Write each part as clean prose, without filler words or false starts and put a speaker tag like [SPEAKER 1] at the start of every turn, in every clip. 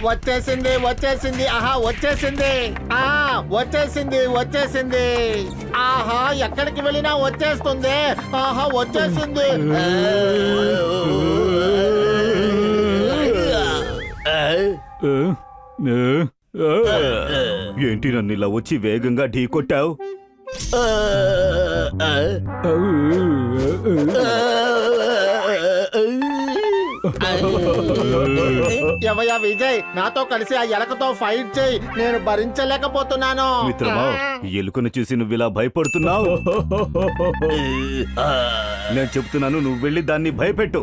[SPEAKER 1] వచ్చేసింది వచ్చేసింది ఆహా వచ్చేసింది వచ్చేసింది వచ్చేసింది ఆహా ఎక్కడికి వెళ్ళినా వచ్చేస్తుంది ఆహా వచ్చేసింది
[SPEAKER 2] ఏంటి నన్ను ఇలా వచ్చి వేగంగా ఢీ కొట్టావు?
[SPEAKER 1] ఎవయ్యా విజయ్ నాతో కలిసి ఆ ఎలకతో ఫైట్ చేయి నేను భరించలేకపోతున్నాను.
[SPEAKER 2] మిత్రమా, ఎలుకను చూసి నువ్వు ఇలా భయపడుతున్నావు? నేను చెప్తున్నాను, నువ్వు వెళ్ళి దాన్ని భయపెట్టు.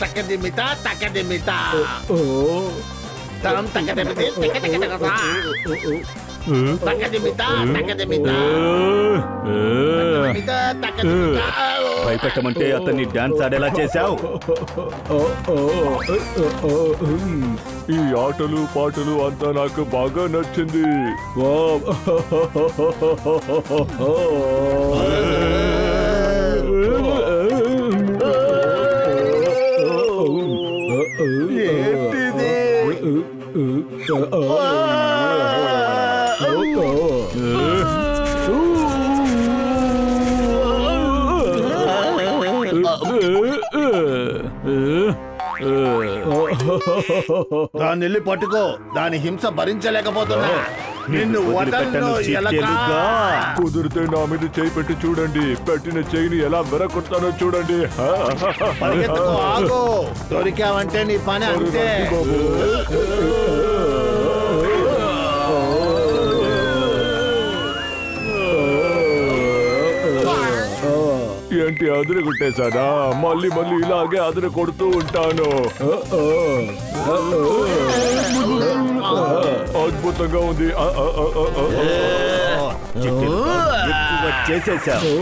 [SPEAKER 1] తక్కదిమిత తక్కదిమిత తం తక్కదిమితి తక్కదిమిత తక్కదిమిత తక్కదిమిత తక్కదిమిత
[SPEAKER 2] భయపెట్టమంటే అతన్ని డాన్స్ ఆడేలా చేశావు.
[SPEAKER 3] ఈ ఆటలు పాటలు అంతా నాకు బాగా నచ్చింది.
[SPEAKER 1] ఏంటిది? దాన్ని వెళ్ళి పట్టుకో, దాని హింస భరించలేకపోతున్నా. నిన్ను వదలను ఎలకా.
[SPEAKER 3] కుదిరితే నా మీద చేయి పెట్టి చూడండి, పెట్టిన చేయిని ఎలా వెరకొడతానో చూడండి.
[SPEAKER 1] పరిగెత్తుకో, ఆగు. దొరికావంటే నీ పని అంతే.
[SPEAKER 3] ఏంటి అదురు కొట్టేశానా? మళ్ళీ మళ్ళీ ఇలాగే అదురు కొడుతూ ఉంటాను. అద్భుతంగా ఉంది.
[SPEAKER 2] చేసేసావు.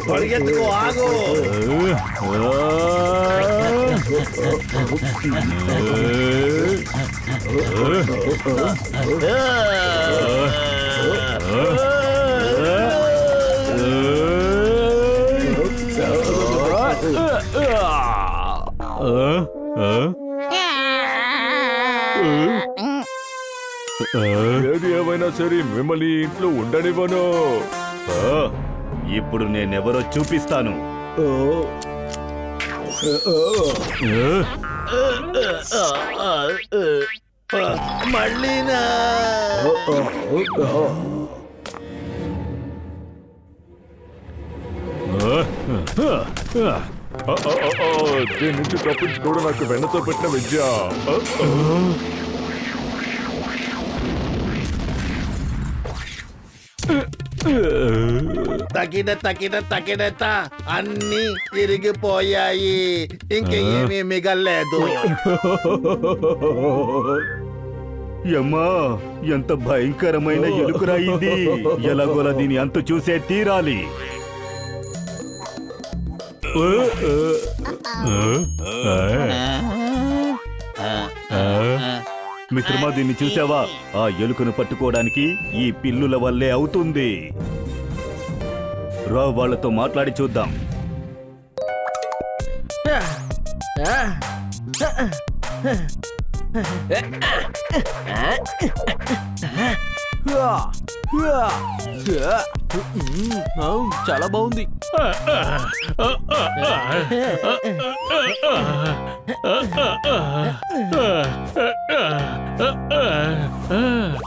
[SPEAKER 1] పరిగెత్తుకో, ఆగు.
[SPEAKER 3] ఏది ఏమైనా సరే మిమ్మల్ని ఇంట్లో ఉండనివ్వను.
[SPEAKER 2] ఇప్పుడు నేనెవరో చూపిస్తాను.
[SPEAKER 1] మళ్ళీనా?
[SPEAKER 3] దీని నుంచి తప్పించుకోవడం నాకు వెన్నతో పెట్టిన విద్య.
[SPEAKER 1] తగిన తగిన తగినత అన్ని తిరిగిపోయాయి, ఇంకేమీ మిగల్లేదు.
[SPEAKER 2] యమ్మా, ఎంత భయంకరమైన ఎలుకరాయింది. ఎలాగోలా దీని అంతు చూసే తీరాలి. మిత్రమా, దీన్ని చూసావా? ఆ ఎలుకను పట్టుకోవడానికి ఈ పిల్లుల వల్లే అవుతుంది. రా, వాళ్ళతో మాట్లాడి చూద్దాం.
[SPEAKER 4] చాలా బాగుంది.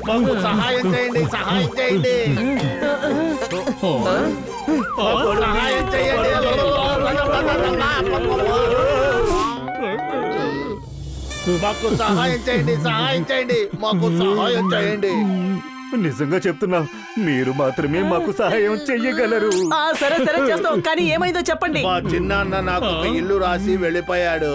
[SPEAKER 1] మాకు సహాయం చేయండి, సహాయం చేయండి, మాకు సహాయం చేయండి. మాకు సహాయం చేయండి, సహాయం చేయండి, మాకు సహాయం చేయండి.
[SPEAKER 2] నిజంగా చెప్తున్నా, మీరు మాత్రమే మాకు సహాయం చెయ్యగలరు.
[SPEAKER 4] సరే సరే చేస్తాం, కానీ ఏమైందో చెప్పండి.
[SPEAKER 1] మా చిన్నాన్న నాకు ఒక ఇల్లు రాసి వెళ్ళిపోయాడు.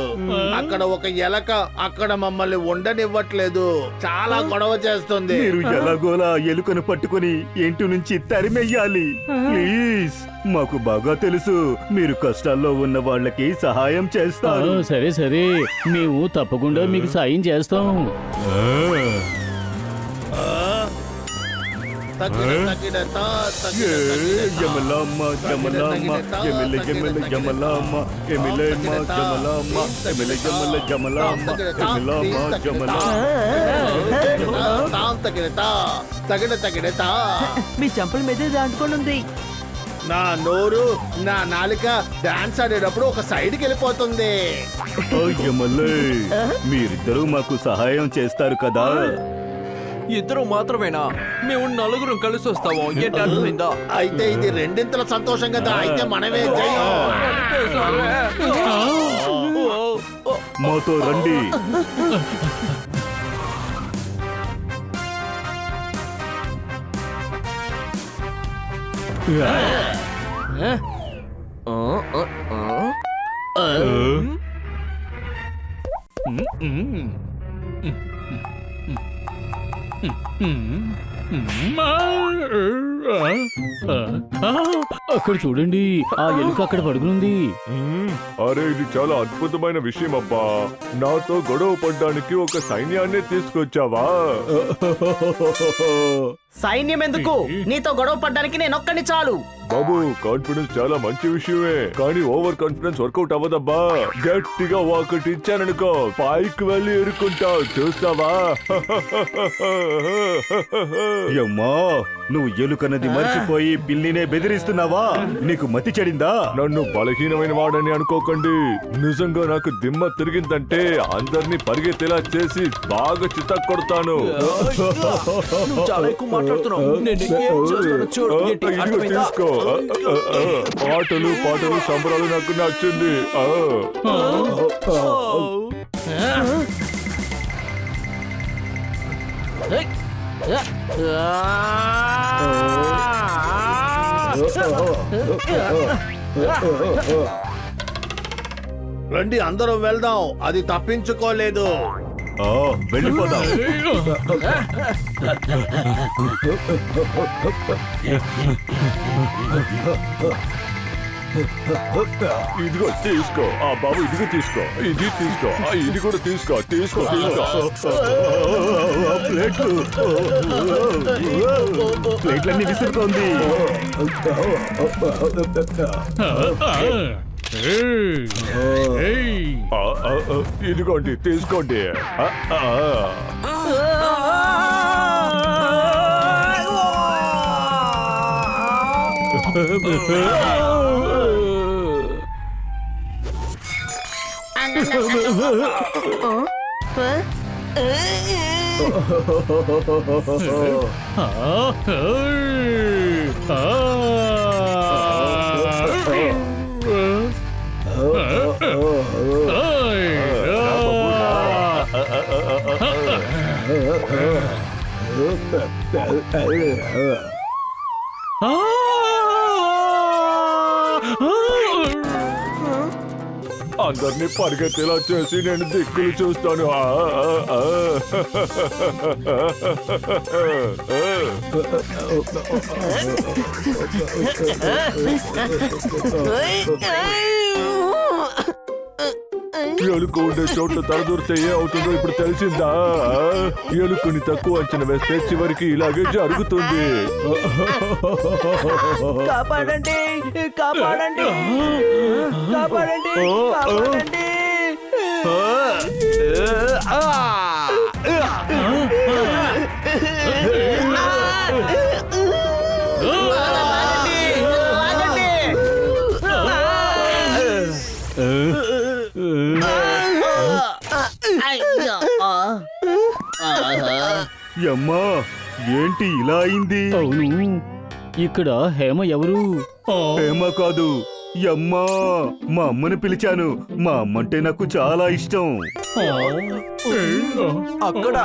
[SPEAKER 1] అక్కడ ఒక ఎలక అక్కడ మమ్మల్ని ఉండనివ్వట్లేదు, చాలా గొడవ చేస్తుంది.
[SPEAKER 2] మీరు ఎలాగోలా ఎలుకను పట్టుకొని ఇంటి నుంచి తరిమెయ్యాలి. ప్లీజ్, మాకు బాగా తెలుసు మీరు కష్టాల్లో ఉన్న వాళ్ళకి సహాయం చేస్తారు.
[SPEAKER 5] సరే సరే, మేము తప్పకుండా మీకు సాయం చేస్తాం.
[SPEAKER 2] యమలమ్మ జమలమ్మ ఎమిల ఎమిల యమలమ్మ ఎమిలమ్మ జమలమ్మ ఎమిల ఎమిల జమలమ్మ ఎమిలమ్మ
[SPEAKER 1] జమలమ్మ.
[SPEAKER 4] మీ చెంపల మీద దాంటుకొని ఉంది.
[SPEAKER 1] నా నోరు, నా నాలిక డాన్స్ ఆడేటప్పుడు ఒక సైడ్కి వెళ్ళిపోతుంది.
[SPEAKER 2] యమలే, మీరిద్దరూ మాకు సహాయం చేస్తారు కదా.
[SPEAKER 4] ఇద్దరు మాత్రమేనా? మేము నలుగురం కలిసి వస్తాము. ఏంటి అర్థమైందా?
[SPEAKER 1] అయితే ఇది రెండింతల సంతోషం కదా. అయితే మనమే జయం.
[SPEAKER 2] మాతో రండి.
[SPEAKER 5] అక్కడ చూడండి, ఆ ఎలుక అక్కడ పడుకునుంది.
[SPEAKER 3] అరే, ఇది చాలా అద్భుతమైన విషయం అబ్బా. నాతో గొడవ పడ్డానికి ఒక సైన్యాన్ని తీసుకొచ్చావా?
[SPEAKER 4] సైన్యం ఎందుకు? నీతో గొడవ పడ్డానికి నేను ఒక్కడిని చాలు.
[SPEAKER 3] బాబు, కాన్ఫిడెన్స్ చాలా మంచి విషయమే, కానీ ఓవర్ కాన్ఫిడెన్స్ వర్కౌట్ అవ్వదబ్బా. గట్టిగా ఒకటి ఇచ్చాననుకో, పైకి వెళ్ళి ఎరుకుంటావు, చూస్తావా?
[SPEAKER 2] యమ్మా, నువ్వు ఎలుకన్నది మర్చిపోయి పిల్లినే బెదిరిస్తున్నావా? నీకు మతి చెడిందా?
[SPEAKER 3] నన్ను బలహీనమైన వాడని అనుకోకండి. నిజంగా నాకు దిమ్మ తిరిగిందంటే అందరినీ పరిగెత్తేలా చేసి బాగా చిత్త కొడతాను.
[SPEAKER 4] నువ్వు చాలా ఎక్కువ మాట్లాడుతున్నావు. నేను ఏం చేస్తానో చూడు. ఏంటి
[SPEAKER 3] ఇదిగో
[SPEAKER 4] అర్థమైందా?
[SPEAKER 3] తీసుకో. ఆటలు పాటలు సంబరాలు నాకు నచ్చింది.
[SPEAKER 1] రండి, అందరం వెళ్దాం. అది తప్పించుకోలేదు.
[SPEAKER 2] వెళ్ళిపోదాం.
[SPEAKER 3] ఇదిగో తీసుకో. ఆ బాబు, ఇదిగో తీసుకో. ఇది తీసుకో. ఇది కూడా తీసుకో. తీసుకో తీసుకో.
[SPEAKER 2] ప్లేట్లన్నీ విసురుతోంది.
[SPEAKER 3] ఇదిగోండి, తీసుకోండి. అందరినీ పరిగెత్తేలా చేసి నేను దిక్కులు చూస్తాను. ఎలుక ఉండే చోట్ల తలదూరితే ఏ అవుతుందో ఇప్పుడు తెలిసిందా? ఎలుకని తక్కువ అంచనా వేస్తే చివరికి ఇలాగే జరుగుతుంది.
[SPEAKER 4] కాపాడండి, కాపాడండి, కాపాడండి, కాపాడండి.
[SPEAKER 2] యమ్మా, ఏంటి ఇలా అయింది?
[SPEAKER 5] అవును, ఇక్కడ హేమ ఎవరు?
[SPEAKER 2] హేమ కాదు, యమ్మా. మా అమ్మని పిలిచాను. మా అమ్మంటే నాకు చాలా ఇష్టం.
[SPEAKER 4] అక్కడ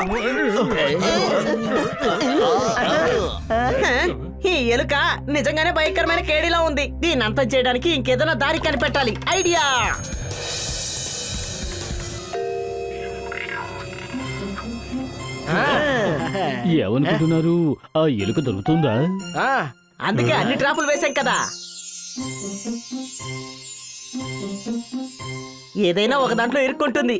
[SPEAKER 6] ఈ ఎలుక నిజంగానే భయంకరమైన కేడిలా ఉంది. దీన్ని అంతం చేయడానికి ఇంకేదైనా దారి కనిపెట్టాలి. ఐడియా!
[SPEAKER 5] ఏమనుకుంటున్నారు? ఆ ఎలుక దొరుకుతుందా?
[SPEAKER 6] అందుకే అన్ని ట్రాపులు వేశాం కదా. ఏదైనా ఒక దాంట్లో ఇరుక్కుంటుంది.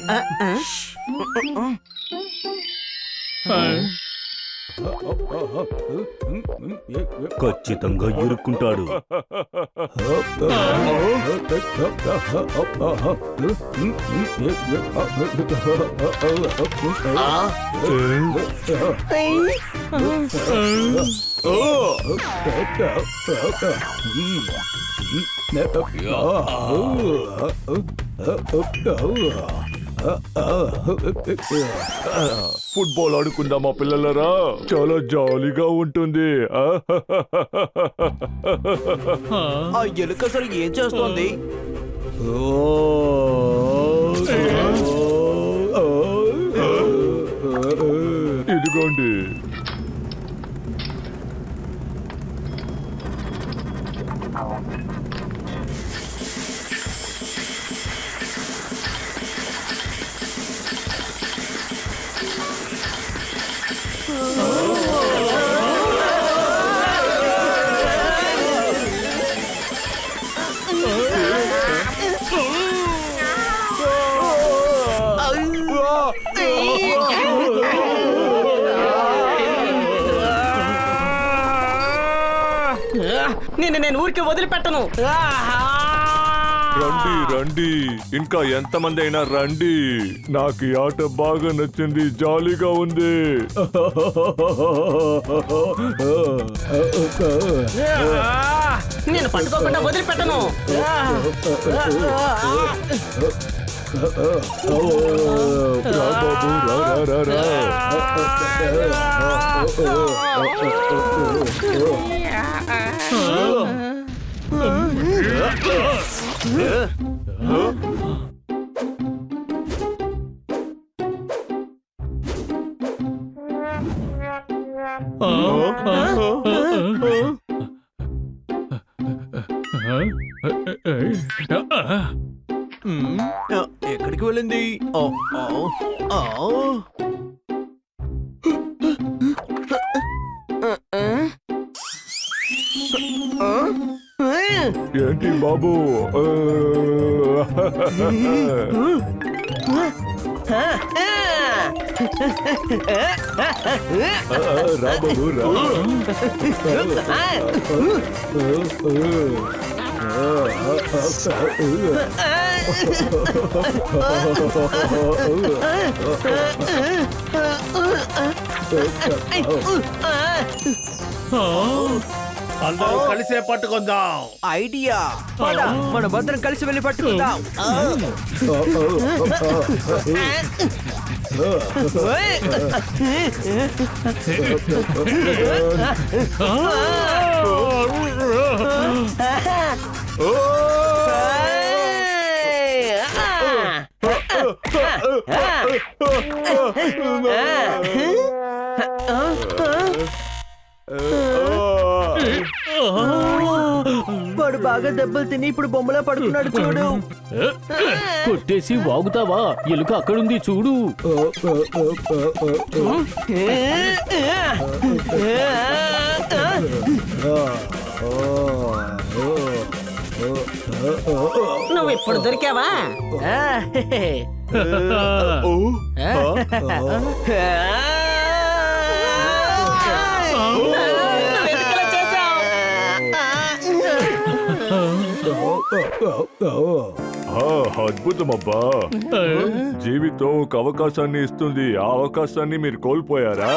[SPEAKER 2] ఖచ్చితంగా ఇరుక్కుంటాడు.
[SPEAKER 3] ఫుట్బాల్ ఆడుకుందామా పిల్లలరా? చాలా జాలీగా ఉంటుంది.
[SPEAKER 4] ఆ ఎలుక అసలు ఏం చేస్తోంది?
[SPEAKER 3] ఇదిగోండి.
[SPEAKER 6] నిన్ను నేను ఊరికి వదిలిపెట్టను.
[SPEAKER 3] రండి రండి, ఇంకా ఎంతమంది అయినా రండి. నాకు ఈ ఆట బాగా నచ్చింది, జాలీగా ఉంది.
[SPEAKER 6] నేను పట్టుకోకుండా వదిలిపెట్టను.
[SPEAKER 3] రా బాబు, రా రా రా
[SPEAKER 4] ఎక్కడికి వెళ్ళింది?
[SPEAKER 3] ఏంటి బాబు? రా బాబు, రా.
[SPEAKER 1] అందరూ కలిసే పట్టుకుందాం.
[SPEAKER 4] ఐడియా! మన భద్రం కలిసి వెళ్ళి పట్టుకుందాం. వాడు బాగా దెబ్బలు తిని ఇప్పుడు బొమ్మలా పడుతున్నాడు చూడు.
[SPEAKER 5] కొట్టేసి వాగుతావా? ఎలుక అక్కడుంది చూడు.
[SPEAKER 6] నువ్వు ఇప్పుడు దొరికావా? నువ్వెందుకలా చేశావ్?
[SPEAKER 3] అద్భుతం అబ్బా. జీవితం ఒక అవకాశాన్ని ఇస్తుంది, ఆ అవకాశాన్ని మీరు కోల్పోయారా?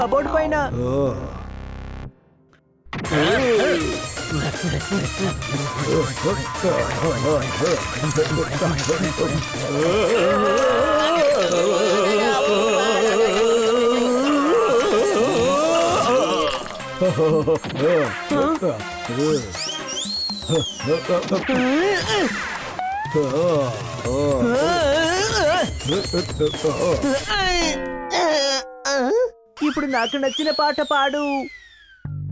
[SPEAKER 6] కబోర్డ్ పైన ఇప్పుడు నాకు నచ్చిన పాట పాడు.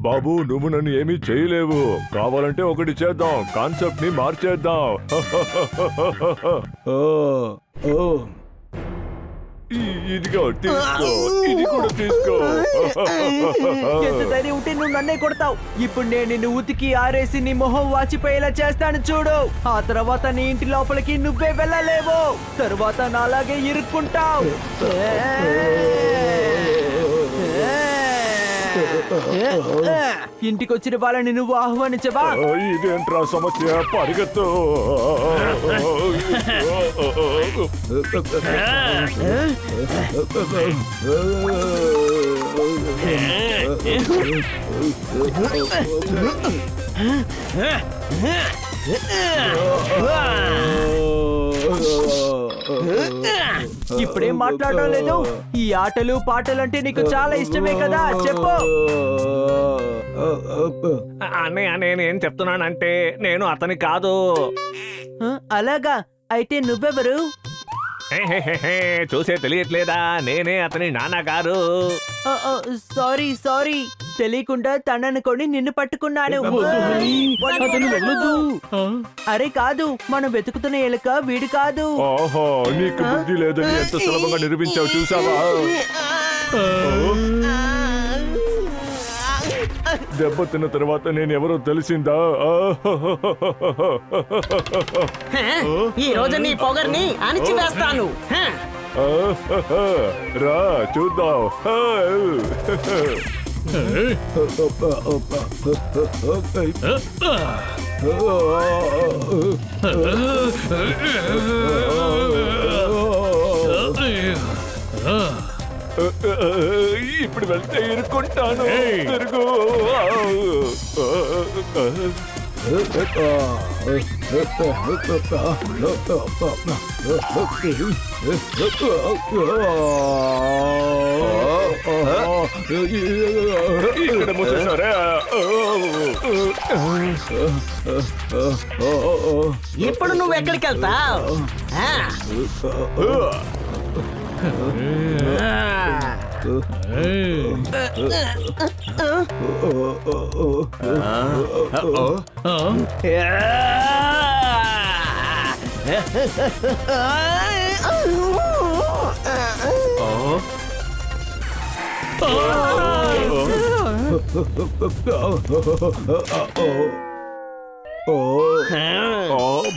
[SPEAKER 3] బాబు నువ్వు నన్ను ఏమీ చేయలేవు. కావాలంటే ఒకటి చేద్దాం, కాన్సెప్ట్ ని మార్చేద్దాం. ఇదిగో తీసుకో, ఇది కూడా తీసుకో.
[SPEAKER 6] ఎంత ధైర్యం ఉంటే నువ్వు నన్నే కొడతావు. ఇప్పుడు నేను నిన్ను ఉతికి ఆరేసి నీ మొహం వాచిపోయేలా చేస్తాను చూడు. ఆ తర్వాత నీ ఇంటి లోపలికి నువ్వే వెళ్ళలేవు. తరువాత నాలాగే ఇరుక్కుంటావు. ఇంటికి వచ్చిన వాళ్ళని నువ్వు ఆహ్వానించవా?
[SPEAKER 3] ఇదేంట్రా సమస్య? పరిగెత్తు.
[SPEAKER 6] ఇప్పుడేం మాట్లాడడం లేదు. ఈ ఆటలు పాటలు అంటే నీకు చాలా ఇష్టమే కదా, చెప్పు.
[SPEAKER 7] అన్నయ్య నేనేం చెప్తున్నానంటే నేను అతని కాదు.
[SPEAKER 6] అలాగా, అయితే నువ్వెవరు?
[SPEAKER 7] చూసే తెలియట్లేదా? నేనే అతని నాన్నగారు.
[SPEAKER 6] సారీ సారీ, తెలియకుండా తననుకొని నిన్ను పట్టుకున్నాను.
[SPEAKER 5] అతను వదలొద్దు.
[SPEAKER 6] అరే కాదు, మనం వెతుకుతున్న ఎలుక వీడు కాదు.
[SPEAKER 3] ఓహో, నీకు బుద్ధి లేదని ఎంత సులభంగా నిరూపించావు చూసావా? దెబ్బ తిన్న తర్వాత నేను ఎవరో తెలిసిందా?
[SPEAKER 6] ఈ రోజు నీ పొగర్ని అణిచివేస్తాను.
[SPEAKER 3] రా చూద్దాం. ఇప్పుడు వెళ్తే ఇరుక్కుంటాను. తిరుగు. ఇక్కడ మూసేశారా?
[SPEAKER 6] ఇప్పుడు నువ్వు ఎక్కడికి వెళ్తావు?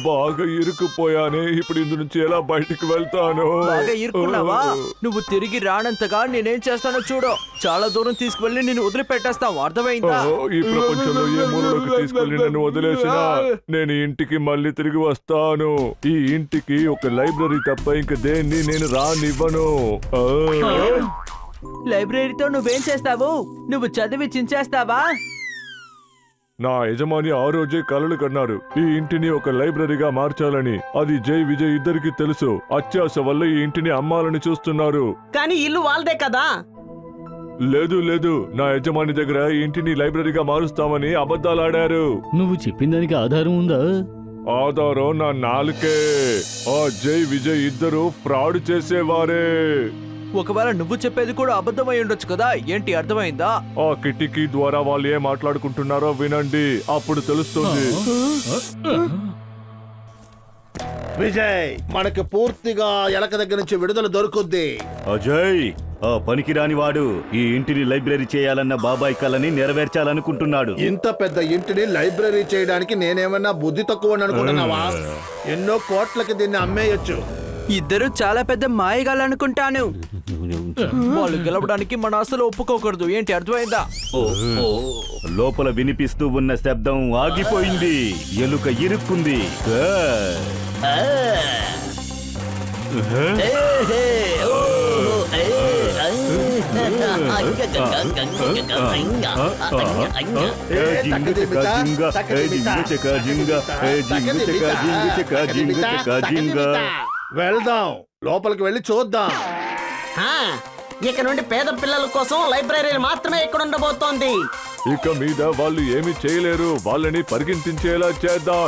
[SPEAKER 3] బాగా ఇరుక్కుపోయానే. ఇప్పుడు ఇందు నుంచి ఎలా బయటికి వెళ్తాను?
[SPEAKER 4] బాగా ఇరుక్కున్నావా? నువ్వు తిరిగి రానంతగా నేనేం చేస్తానో చూడు. చాలా దూరం తీసుకువెళ్ళి నేను వదిలిపెట్టేస్తావు, అర్థమైందా?
[SPEAKER 3] ఈ ప్రపంచంలో ఏ మూలలోకి తీసుకెళ్లి నన్ను వదిలేసినా నేను ఇంటికి మళ్ళీ తిరిగి వస్తాను. ఈ ఇంటికి ఒక లైబ్రరీ తప్ప ఇంక దేన్ని నేను రానివ్వను.
[SPEAKER 6] లైబ్రరీతో నువ్వేం చేస్తావు? నువ్వు చదివి చించేస్తావా?
[SPEAKER 3] నా యజమాని ఆ రోజే కలలు కన్నారు, ఈ ఇంటిని ఒక లైబ్రరీగా మార్చాలని. అది జై విజయ్ ఇద్దరికి తెలుసు. అత్యాశ వల్ల ఈ ఇంటిని అమ్మాలని చూస్తున్నారు.
[SPEAKER 6] కానీ ఇల్లు వాళ్ళదే కదా.
[SPEAKER 3] లేదు లేదు, నా యజమాని దగ్గర ఈ ఇంటిని లైబ్రరీగా మారుస్తామని అబద్ధాలాడారు.
[SPEAKER 5] నువ్వు చెప్పిన దానికి ఆధారం ఉందా?
[SPEAKER 3] ఆధారం నా నాలుకే. ఆ జై విజయ్ ఇద్దరు ఫ్రాడ్ చేసేవారే.
[SPEAKER 4] ఒకవేళ నువ్వు చెప్పేది కూడా అబద్ధమై ఉండొచ్చు కదా. ఏంటి, అర్థమైందా?
[SPEAKER 3] ఆ కిటికీ ద్వారా వాళ్ళు ఏం మాట్లాడుకుంటున్నారో వినండి, అప్పుడు తెలుస్తుంది.
[SPEAKER 1] విజయ్, మనకి పూర్తిగా ఎలక దగ్గర నుంచి విడుదల దొరుకుద్ది.
[SPEAKER 2] అజయ్, ఆ పనికిరాని వాడు ఈ ఇంటిని లైబ్రరీ చేయాలన్న బాబాయ్ కలని నెరవేర్చాలనుకుంటున్నాడు.
[SPEAKER 1] ఇంత పెద్ద ఇంటిని లైబ్రరీ చేయడానికి నేనేమన్నా బుద్ధి తక్కువ అనుకుంటున్నావా? ఎన్నో కోట్లకి దీన్ని అమ్మేయొచ్చు.
[SPEAKER 4] ఇద్దరు చాలా పెద్ద మాయగాలనుకుంటాను. వాళ్ళు గెలవడానికి మన అసలు ఒప్పుకోకూడదు. ఏంటి, అర్థమైందా?
[SPEAKER 2] లోపల వినిపిస్తూ ఉన్న శబ్దం ఆగిపోయింది. ఎలుక ఇరుక్కుంది.
[SPEAKER 1] వెళ్దాం, లోపలికి వెళ్ళి చూద్దాం.
[SPEAKER 8] ఇక నుండి పేద పిల్లల కోసం లైబ్రరీ మాత్రమే ఇక్కడ ఉండబోతోంది.
[SPEAKER 3] ఇక మీద వాళ్ళు ఏమి చేయలేరు, వాళ్ళని పరిగెత్తించేలా చేద్దాం.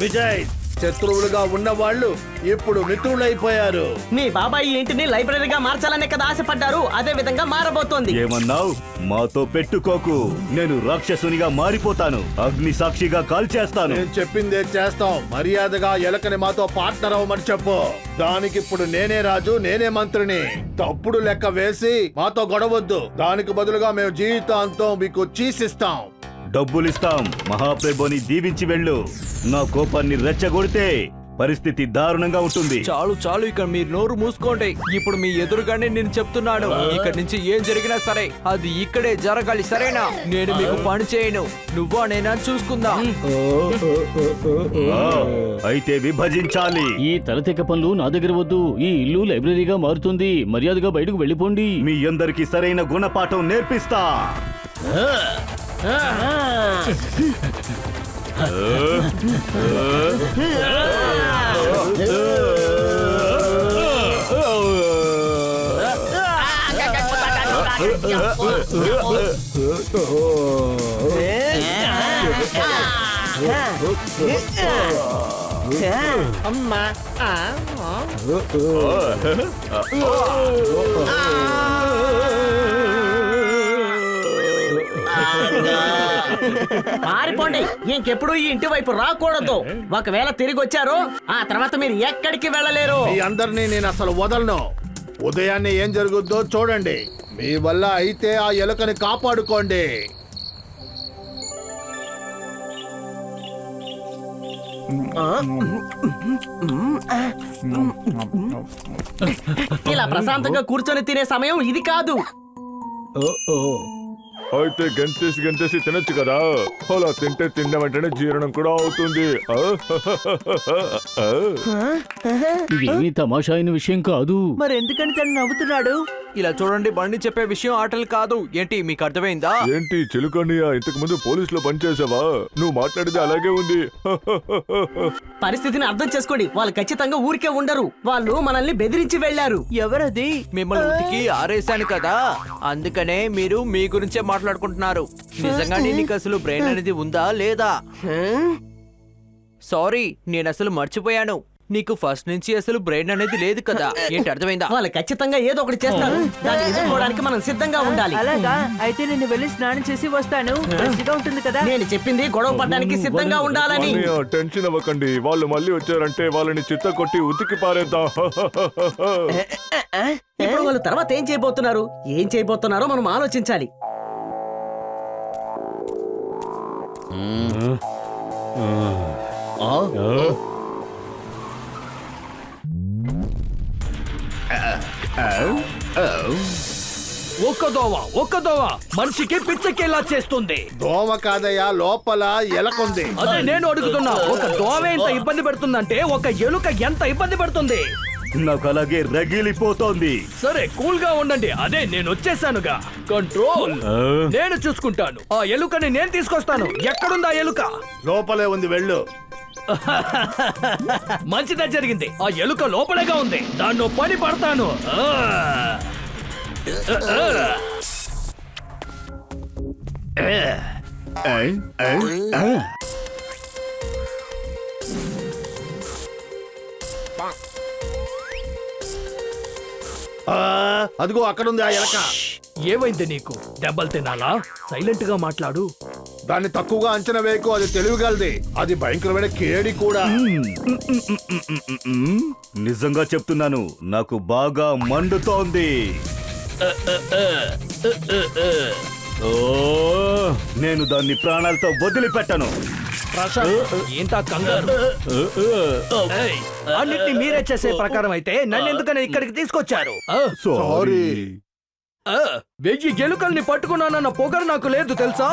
[SPEAKER 1] విజయ్, శత్రువులుగా ఉన్న వాళ్ళు ఇప్పుడు మిత్రులైపోయారు.
[SPEAKER 8] మీ బాబాయ్ ఈ ఇంటిని లైబ్రరీగా మార్చాలనే కదా ఆశపడ్డారు, అదే విధంగా మారబోతోంది.
[SPEAKER 2] ఏమన్నావు? మాతో పెట్టుకోకు. నేను రాక్షసునిగా మారిపోతాను. అగ్ని సాక్షిగా కాల్చేస్తాను.
[SPEAKER 1] నేను చెప్పిందే చేస్తాం. మర్యాదగా ఎలకని మాతో పార్ట్నర్ అవ్వమని చెప్పు. దానికి ఇప్పుడు నేనే రాజు, నేనే మంత్రిని. తప్పుడు లెక్క వేసి మాతో గొడవద్దు. దానికి బదులుగా మేము జీవితాంతం మీకు చీసిస్తాం.
[SPEAKER 2] డబ్బులిస్తాం. మహాప్రభుని దీవించి వెళ్ళు. నా కోపాన్ని రెచ్చగొడితే పరిస్థితి దారుణంగా ఉంటుంది.
[SPEAKER 4] చాలు చాలు, ఇక మీరు నోరు మూసుకోండి. ఇప్పుడు మీ ఎదురుగానే నేను చెప్తున్నాను, ఇక్కడి నుంచి ఏం జరిగినా సరే అది ఇక్కడే జరగాలి, సరేనా? నేను మీకు పని చేయను, నువ్వా నేనా చూసుకుందాం.
[SPEAKER 2] అయితే విభజించాలి.
[SPEAKER 5] ఈ తలతెక్క పనులు నా దగ్గర వద్దు. ఈ ఇల్లు లైబ్రరీగా మారుతుంది. మర్యాదగా బయటకు వెళ్ళిపోండి.
[SPEAKER 2] మీ అందరికి సరైన గుణపాఠం నేర్పిస్తా.
[SPEAKER 8] అమ్మా పారిపోండి, ఇంకెప్పుడు ఈ ఇంటి వైపు రాకూడదు. ఒకవేళ తిరిగి వచ్చారో ఆ తర్వాత మీరు ఎక్కడికి వెళ్ళలేరు.
[SPEAKER 1] మీ అందరినీ నేను అసలు వదలను. ఉదయాన్నే ఏం జరుగుద్దో చూడండి. మీ వల్ల అయితే ఆ ఎలుకని కాపాడుకోండి.
[SPEAKER 8] ఇలా ప్రశాంతంగా కూర్చొని తినే సమయం ఇది కాదు.
[SPEAKER 3] అయితే గంతేసి తినొచ్చు కదా. అలా తింటే తిన్న వెంటనే జీర్ణం కూడా అవుతుంది.
[SPEAKER 5] ఇదేమీ తమాషా అయిన విషయం కాదు.
[SPEAKER 6] మరి ఎందుకని తను నవ్వుతున్నాడు?
[SPEAKER 4] ఇలా చూడండి, బండి చెప్పే విషయం ఆటలు కాదు. ఏంటి మీకు అర్థమైందా?
[SPEAKER 3] ఏంటి చిలుకన్నయ్య, ఇంతకు ముందు పోలీసులో పనిచేసావా? నువ్వు మాట్లాడితే అలాగే ఉంది.
[SPEAKER 8] పరిస్థితిని అర్థం చేసుకోండి. వాళ్ళు ఖచ్చితంగా ఊరికే ఉండరు. వాళ్ళు మనల్ని బెదిరించి వెళ్లారు.
[SPEAKER 6] ఎవరది?
[SPEAKER 4] మిమ్మల్ని ఉతికి ఆరేశాను కదా, అందుకనే మీరు మీ గురించే మాట్లాడుకుంటున్నారు. నిజంగా నీకు అసలు బ్రెయిన్ అనేది ఉందా లేదా? సారీ, నేను అసలు మర్చిపోయాను. నీకు ఫస్ట్ నుంచి అసలు బ్రెయిన్ అనేది లేదు కదా. ఏంటి అర్థమైందా?
[SPEAKER 8] వాళ్ళు ఖచ్చితంగా ఏదో ఒకటి చేస్తారు. దాన్ని ఎదుర్కోవడానికి మనం సిద్ధంగా ఉండాలి.
[SPEAKER 6] అలాగా? అయితే నేను వెళ్ళి స్నానం చేసి వస్తాను. మంచిగా ఉంటుంది కదా.
[SPEAKER 8] నేను చెప్పింది గొడవ పడడానికి సిద్ధంగా ఉండాలని.
[SPEAKER 3] అన్నయ్య, టెన్షన్ అవ్వకండి. వాళ్ళు మళ్ళీ వచ్చారంటే వాళ్ళని చిత్త కొట్టి ఉతికి పారేద్దాం.
[SPEAKER 8] ఇప్పుడు వాళ్ళు తర్వాత ఏం చేయబోతున్నారో మనం ఆలోచించాలి.
[SPEAKER 4] ఒక్క దోవ మనిషికి పిచ్చకేలా చేస్తుంది.
[SPEAKER 1] దోమ కాదయ్యా, లోపల ఎలకుంది.
[SPEAKER 4] అదే నేను అడుగుతున్నా, ఒక దోవ ఎంత ఇబ్బంది పెడుతుందంటే ఒక ఎలుక ఎంత ఇబ్బంది పడుతుంది.
[SPEAKER 2] నాకు అలాగే రగిలిపోతోంది.
[SPEAKER 4] సరే కూల్ గా ఉండండి, అదే నేను వచ్చేసానుగా. కంట్రోల్ నేను చూసుకుంటాను. ఆ ఎలుకని నేను తీసుకొస్తాను. ఎక్కడుందా ఎలుక?
[SPEAKER 1] లోపలే ఉంది, వెళ్ళు.
[SPEAKER 4] మంచిదే జరిగింది. ఆ ఎలుక లోపలేగా ఉంది. దాన్ని పని పడతాను.
[SPEAKER 1] అదిగో అక్కడుంది ఆ ఎలక.
[SPEAKER 4] ఏమైంది నీకు? దెబ్బలు తినాలా? సైలెంట్ గా మాట్లాడు.
[SPEAKER 1] దాన్ని తక్కువగా అంచనా వేయకు, అది తెలివిగలది. అది భయంకరమైన కేడి కూడా.
[SPEAKER 2] నిజంగా చెప్తున్నాను, నాకు బాగా మండుతోంది. నేను దాన్ని ప్రాణాలతో వదిలిపెట్టను.
[SPEAKER 4] ఏంటా కంగారు? అన్నిటిని మీరే చేసే ప్రకారం అయితే నన్ను ఎందుకని ఇక్కడికి తీసుకొచ్చారు?
[SPEAKER 1] సారీ.
[SPEAKER 4] వెయ్యి ఎలుకల్ని పట్టుకున్నానన్న పొగరు నాకు లేదు తెలుసా?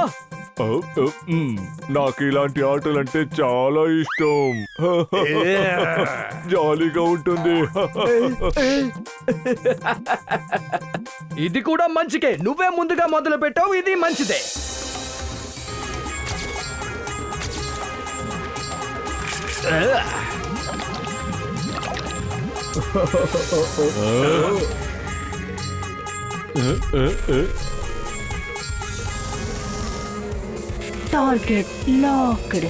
[SPEAKER 3] నాకు ఇలాంటి ఆటలంటే చాలా ఇష్టం. జాలీగా ఉంటుంది.
[SPEAKER 4] ఇది కూడా మంచికే, నువ్వే ముందుగా మొదలు పెట్టావు, ఇది మంచిదే.
[SPEAKER 9] Target locked.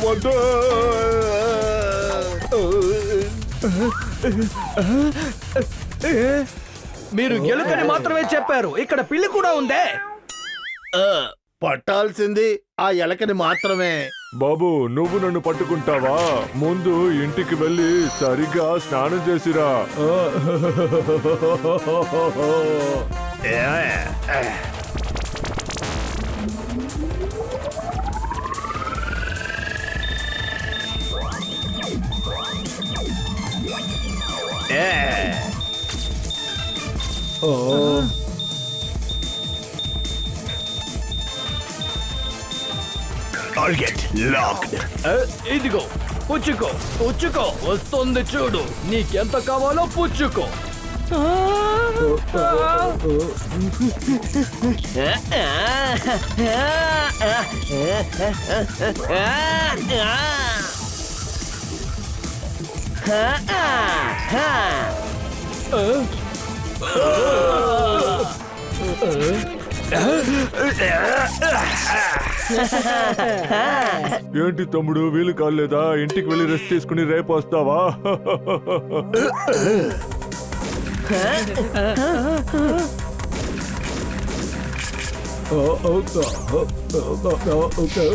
[SPEAKER 1] వద్దు.
[SPEAKER 4] మీరు ఎలుకని మాత్రమే చెప్పారు, ఇక్కడ పిల్లి కూడా ఉందే.
[SPEAKER 1] పట్టాల్సింది ఆ ఎలకని మాత్రమే.
[SPEAKER 3] బాబు, నువ్వు నన్ను పట్టుకుంటావా? ముందు ఇంటికి వెళ్ళి సరిగ్గా స్నానం చేసిరా.
[SPEAKER 4] ఇదిగో పుచ్చుకో, పుచ్చుకో, వస్తుంది చూడు. నీకెంత కావాలో పుచ్చుకో.
[SPEAKER 3] ఏంటి తమ్ముడు, వీలు కాలేదా? ఇంటికి వెళ్ళి రెస్ట్ తీసుకుని రేపు వస్తావా?
[SPEAKER 2] ఏంటిది?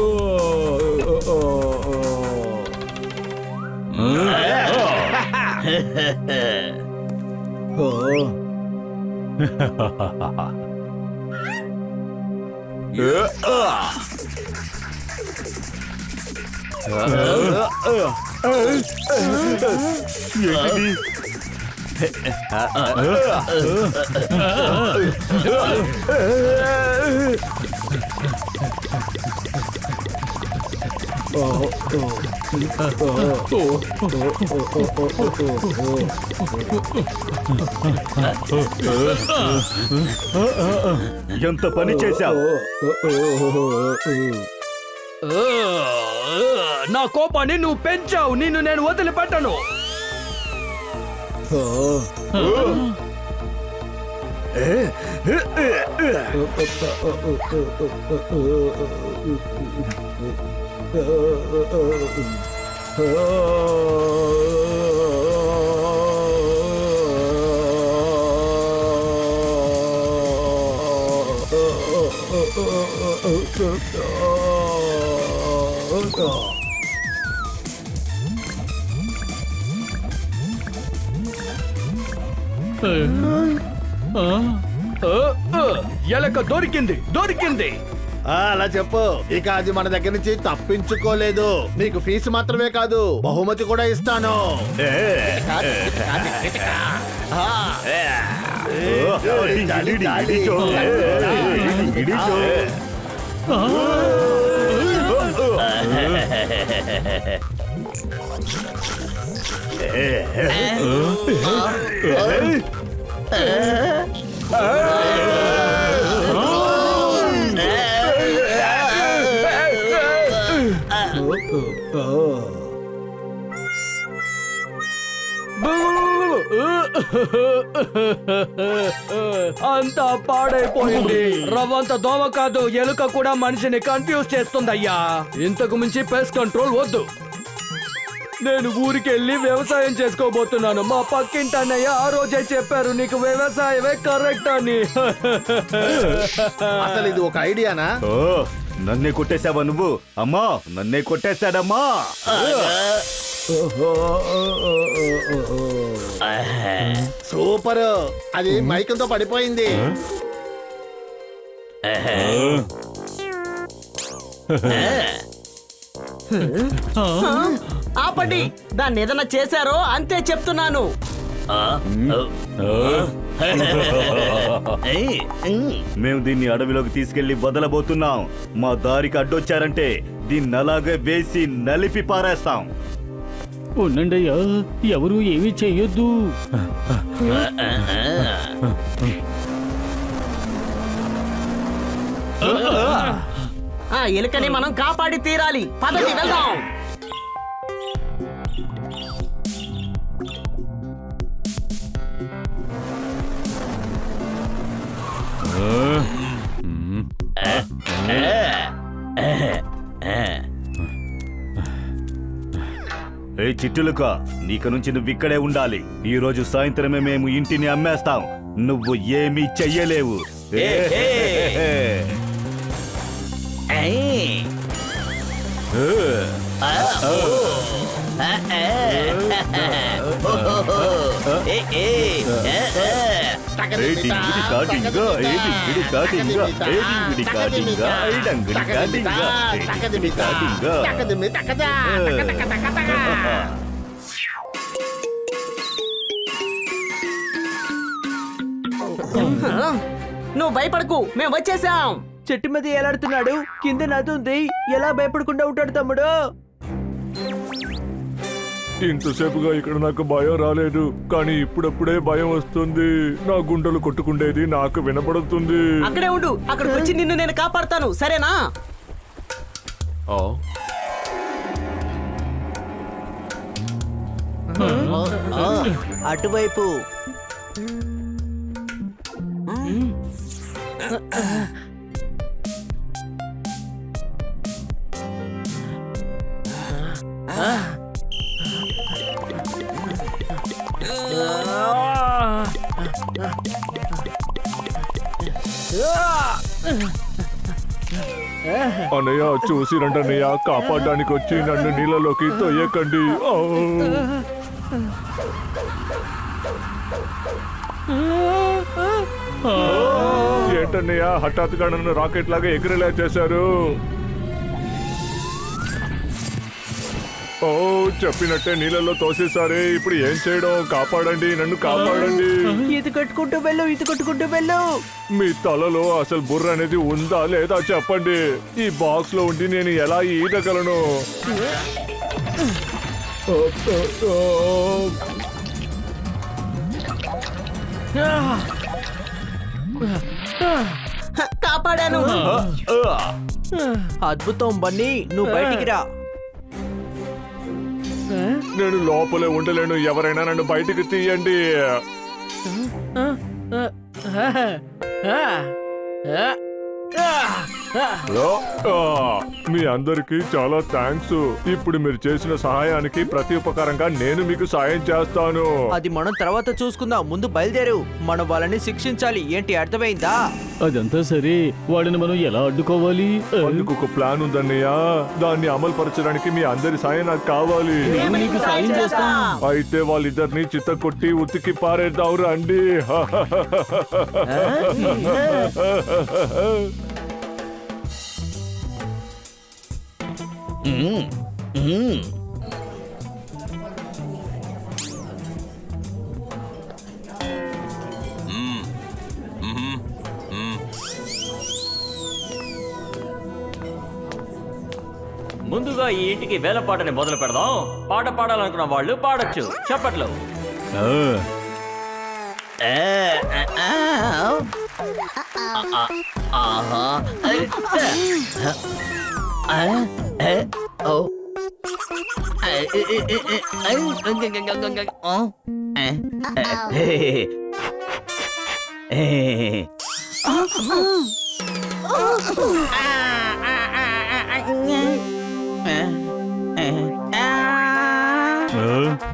[SPEAKER 2] ఎంత పని చేశావు?
[SPEAKER 4] నా కోపాన్ని నువ్వు పెంచావు, నిన్ను నేను వదిలిపెట్టను. ఎలక దొరికింది, దొరికింది.
[SPEAKER 1] అలా చెప్పు. ఇక అది మన దగ్గర నుంచి తప్పించుకోలేదు. నీకు ఫీజు మాత్రమే కాదు, బహుమతి కూడా ఇస్తాను.
[SPEAKER 4] అంతా పాడైపోయింది. రవ్వంత దోమ కాదు, ఎలుక కూడా మనిషిని కన్ఫ్యూజ్ చేస్తుందయ్యా. ఇంతకు మించి పెస్ట్ కంట్రోల్ వద్దు. నేను ఊరికెళ్ళి వ్యవసాయం చేసుకోబోతున్నాను. మా పక్కింటి అన్నయ్య ఆ రోజే చెప్పారు నీకు వ్యవసాయమే కరెక్ట్ అని.
[SPEAKER 1] అసలు ఇది ఒక ఐడియానా?
[SPEAKER 2] ఓ నన్నే కొట్టేశావా నువ్వు? అమ్మా నన్నే కొట్టేశాడమ్మా.
[SPEAKER 1] సూపర్, అది మైకంతో పడిపోయింది.
[SPEAKER 8] ఆపండి, దాన్ని ఏదైనా చేశారో అంతే చెప్తున్నాను.
[SPEAKER 2] మేము దీన్ని అడవిలోకి తీసుకెళ్లి వదలబోతున్నాం. మా దారికి అడ్డొచ్చారంటే దీన్ని అలాగే వేసి నలిపి పారేస్తాం.
[SPEAKER 5] ఉండండి అయ్యా, ఎవరు ఏమీ చెయ్యొద్దు.
[SPEAKER 8] ఆ ఎలుకని మనం కాపాడి తీరాలి. పదండి వెళ్దాం.
[SPEAKER 2] ఏ చిట్టులుక, నీక నుంచి నువ్వు ఇక్కడే ఉండాలి. ఈ రోజు సాయంత్రమే మేము ఇంటిని అమ్మేస్తాం. నువ్వు ఏమీ చెయ్యలేవు.
[SPEAKER 8] నువ్వు భయపడకు, మేము వచ్చేసాం.
[SPEAKER 6] చెట్టు మీద ఎలాడుతున్నాడు, కింద నది ఉంది. ఎలా భయపడకుండా ఉంటాడు తమ్ముడు?
[SPEAKER 3] ఇంతసేపుగా ఇక్కడ నాకు భయం రాలేదు, కానీ ఇప్పుడప్పుడే భయం వస్తుంది. నా గుండెలు కొట్టుకుండేది నాకు వినపడుతుంది.
[SPEAKER 8] అక్కడే ఉండు, అక్కడికి వచ్చి నిన్ను నేను కాపాడుతాను, సరేనా?
[SPEAKER 6] అటువైపు.
[SPEAKER 3] అన్నయ్య చూసి రండన్నయ్య, కాపాడడానికి వచ్చి నన్ను నీళ్ళలోకి తొయ్యకండి. ఏంటన్నయ్య హఠాత్తుగా నన్ను రాకెట్ లాగా ఎగిరేలా చేశారు? ఓ చెప్పినట్టే నీళ్ళలో తోసేసారే, ఇప్పుడు ఏం చేయడం? కాపాడండి, నన్ను కాపాడండి.
[SPEAKER 6] ఈత కట్టుకుంటూ వెళ్ళు, ఈత కట్టుకుంటూ వెళ్ళు.
[SPEAKER 3] మీ తలలో అసలు బుర్ర అనేది ఉందా లేదా చెప్పండి. ఈ బాక్స్ లో ఉండి నేను ఎలా ఈదగలను?
[SPEAKER 8] కాపాడాను.
[SPEAKER 4] అద్భుతం బన్నీ, నువ్వు బయటికి రా.
[SPEAKER 3] నేను లోపలే ఉండలేను, ఎవరైనా నన్ను బయటికి తీయండి. మీ అందరికి చాలా థ్యాంక్స్. ఇప్పుడు మీరు చేసిన సహాయానికి ప్రతి ఉపకారంగా నేను మీకు సాయం చేస్తాను.
[SPEAKER 4] అది మనం తర్వాత చూసుకుందాం, ముందు బయలుదేరు. మనం వాళ్ళని శిక్షించాలి, ఏంటి అర్థమైందా?
[SPEAKER 5] అదంతా సరే, వాడిని మనం ఎలా అడ్డుకోవాలి?
[SPEAKER 3] అందుకు ఒక ప్లాన్ ఉందన్నయ్య, దాన్ని అమలు పరచడానికి మీ అందరి సాయం నాకు కావాలి.
[SPEAKER 5] మేము నీకు సాయం చేస్తాం.
[SPEAKER 3] అయితే వాళ్ళిద్దరిని చిత్త కొట్టి ఉతికి పారేద్దాం రండి.
[SPEAKER 10] ముందుగా ఈ ఇంటికి వేలపాటని మొదలు పెడదాం. పాట పాడాలనుకున్న వాళ్ళు పాడొచ్చు. చెప్పట్లు.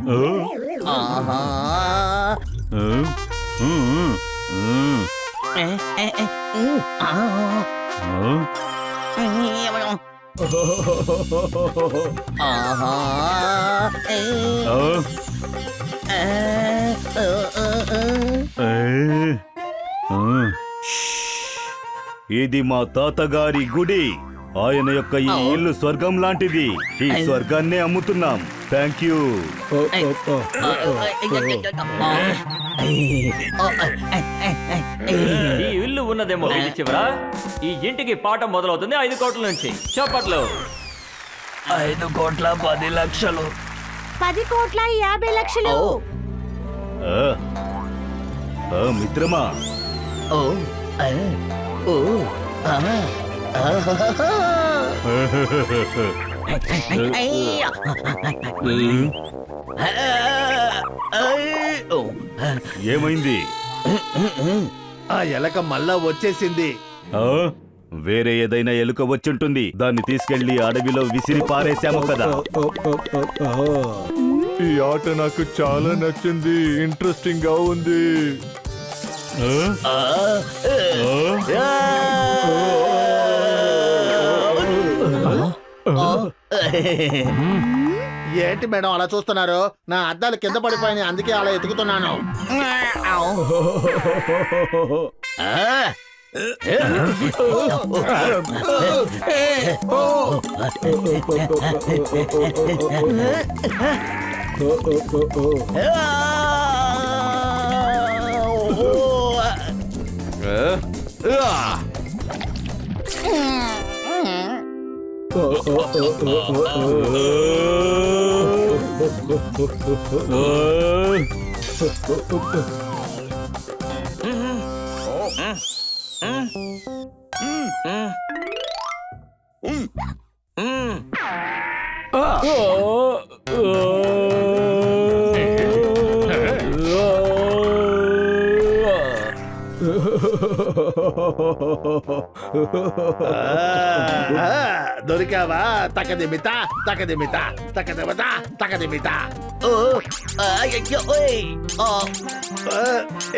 [SPEAKER 8] ఆహా. ఆహా.
[SPEAKER 2] ఇది మా తాతగారి గుడి. ఆయన యొక్క ఈ ఇల్లు స్వర్గం లాంటిది. ఈ స్వర్గాన్నే అమ్ముతున్నాం. Thank you.
[SPEAKER 10] ఈ ఇల్లు ఉన్నదేమో వీధి చివర. ఈ ఇంటికి పాఠం మొదలవుతుంది 5 కోట్ల నుంచి. చప్పట్లు.
[SPEAKER 8] 5 కోట్ల 10 లక్షలు.
[SPEAKER 9] 10 కోట్ల 50 లక్షలు.
[SPEAKER 2] మిత్రమా,
[SPEAKER 8] ఓ ఓ
[SPEAKER 2] ఏమైంది?
[SPEAKER 1] ఆ ఎలక మళ్ళా వచ్చేసింది.
[SPEAKER 2] వేరే ఏదైనా ఎలుక వచ్చుంటుంది. దాన్ని తీసుకెళ్లి అడవిలో విసిరి పారేశాము కదా.
[SPEAKER 3] ఈ ఆట నాకు చాలా నచ్చింది. ఇంట్రెస్టింగ్ గా ఉంది.
[SPEAKER 1] ఏంటి మేడం అలా చూస్తున్నారు? నా అద్దాలు కింద పడిపోయినాయి, అందుకే అలా ఎతుకుతున్నాను. దొరికావా? తకదిమిత తకదిమిత తకదిమిత తకదిమిత.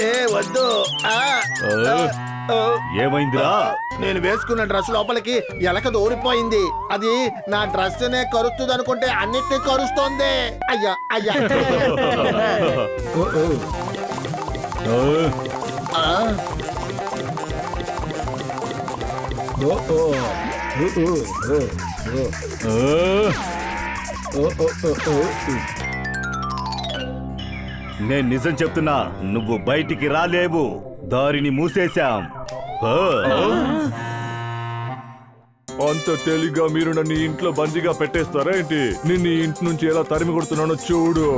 [SPEAKER 1] ఏ వద్దు.
[SPEAKER 2] ఏమైందిరా?
[SPEAKER 1] నేను వేసుకున్న డ్రెస్ లోపలికి ఎలక దూరిపోయింది. అది నా డ్రెస్ నే కరుస్తుంది అనుకుంటే అన్నిటినీ కరుస్తోంది. అయ్యా అయ్యా.
[SPEAKER 2] నేను నిజం చెప్తున్నా, నువ్వు బయటికి రాలేవు. దారిని మూసేశాం.
[SPEAKER 3] అంత తేలిగ్గా మీరు నన్ను ఈ ఇంట్లో బందీగా పెట్టేస్తారా ఏంటి? నిన్ను ఈ ఇంటి నుంచి ఎలా తరిమి కొడుతున్నానో చూడు.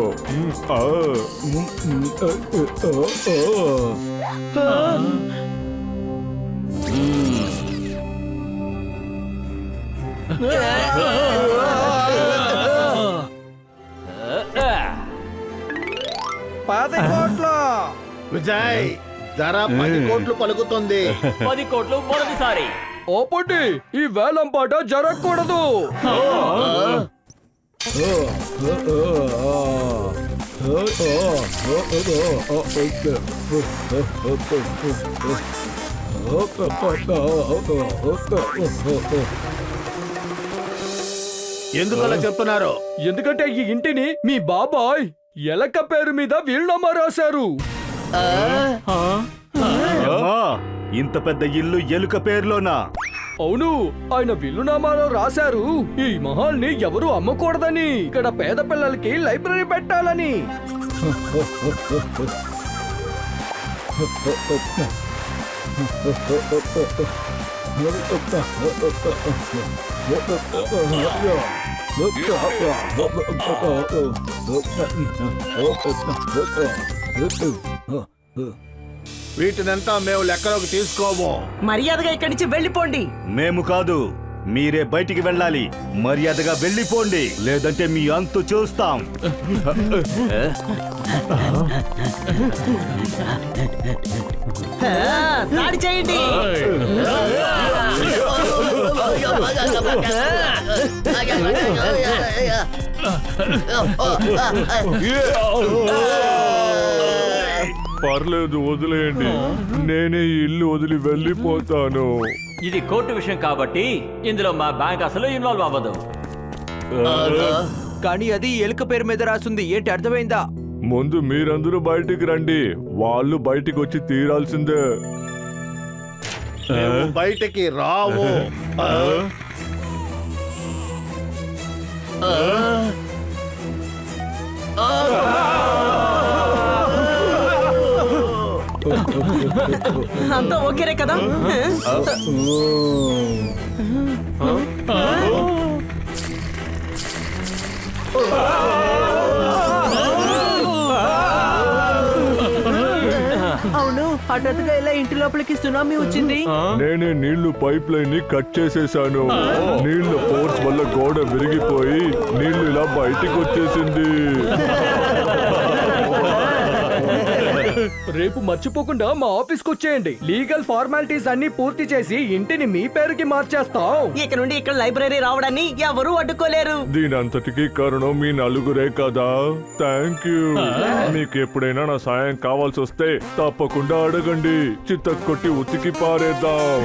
[SPEAKER 1] విజయ్, ధర 10 కోట్లు పలుకుతుంది.
[SPEAKER 10] 10 కోట్లు మొదటిసారి.
[SPEAKER 4] ఓపటి ఈ వేలం పాట జరగకూడదు.
[SPEAKER 1] ఎందుకలా చెప్తున్నారు?
[SPEAKER 4] ఎందుకంటే ఈ ఇంటిని మీ బాబాయ్ ఎలక పేరు మీద వీళ్ళమ్మ రాశారు.
[SPEAKER 2] అమ్మా, ఇంత పెద్ద ఇల్లు ఎలుక పేరులోనా?
[SPEAKER 4] అవును, ఆయన విల్లునామాలో రాశారు ఈ మహల్ ని ఎవరు అమ్మకూడదని, ఇక్కడ పేద పిల్లలకి లైబ్రరీ పెట్టాలని.
[SPEAKER 1] వీటినంతా మేము లెక్కలోకి తీసుకోము.
[SPEAKER 8] మర్యాదగా ఇక్కడి నుంచి వెళ్ళిపోండి.
[SPEAKER 2] మేము కాదు, మీరే బయటికి వెళ్ళాలి. మర్యాదగా వెళ్ళిపోండి, లేదంటే మీ అంతు చూస్తాం.
[SPEAKER 8] దాడి చేయండి.
[SPEAKER 3] పర్లేదు వదిలేయండి, నేనే ఈ ఇల్లు వదిలి వెళ్ళిపోతాను.
[SPEAKER 10] ఇది కోర్టు విషయం కాబట్టి ఇందులో మా బ్యాంక్ అసలు ఇన్వాల్వ్ అవ్వదు.
[SPEAKER 4] కానీ అది ఎలుక పేరు మీద రాసుంది, ఏంటి అర్థమైందా?
[SPEAKER 3] ముందు మీరందరూ బయటికి రండి, వాళ్ళు బయటికి వచ్చి తీరాల్సిందే.
[SPEAKER 1] మేము బయటికి రావు.
[SPEAKER 8] అంతా ఓకేరే కదా?
[SPEAKER 6] అవును, హఠాత్తుగా ఇలా ఇంటి లోపలికి సునామీ వచ్చింది.
[SPEAKER 3] నేనే నీళ్లు పైప్ లైన్ ని కట్ చేసేసాను. నీళ్ల ఫోర్స్ వల్ల గోడ విరిగిపోయి నీళ్లు ఇలా బయటికి వచ్చేసింది.
[SPEAKER 4] రేపు మర్చిపోకుండా మా ఆఫీస్కి వచ్చేయండి. లీగల్ ఫార్మాలిటీస్ అన్ని పూర్తి చేసి ఇంటిని మీ పేరుకి మార్చేస్తాం.
[SPEAKER 8] ఇక నుండి ఇక్కడ లైబ్రరీ రావడాన్ని ఎవరూ అడ్డుకోలేరు.
[SPEAKER 3] దీని అంతటికీ కారణం మీ నలుగురే కదా. Thank you. మీకు ఎప్పుడైనా నా సాయం కావాల్సి వస్తే తప్పకుండా అడగండి. చిత్త కొట్టి ఉతికి పారేద్దాం.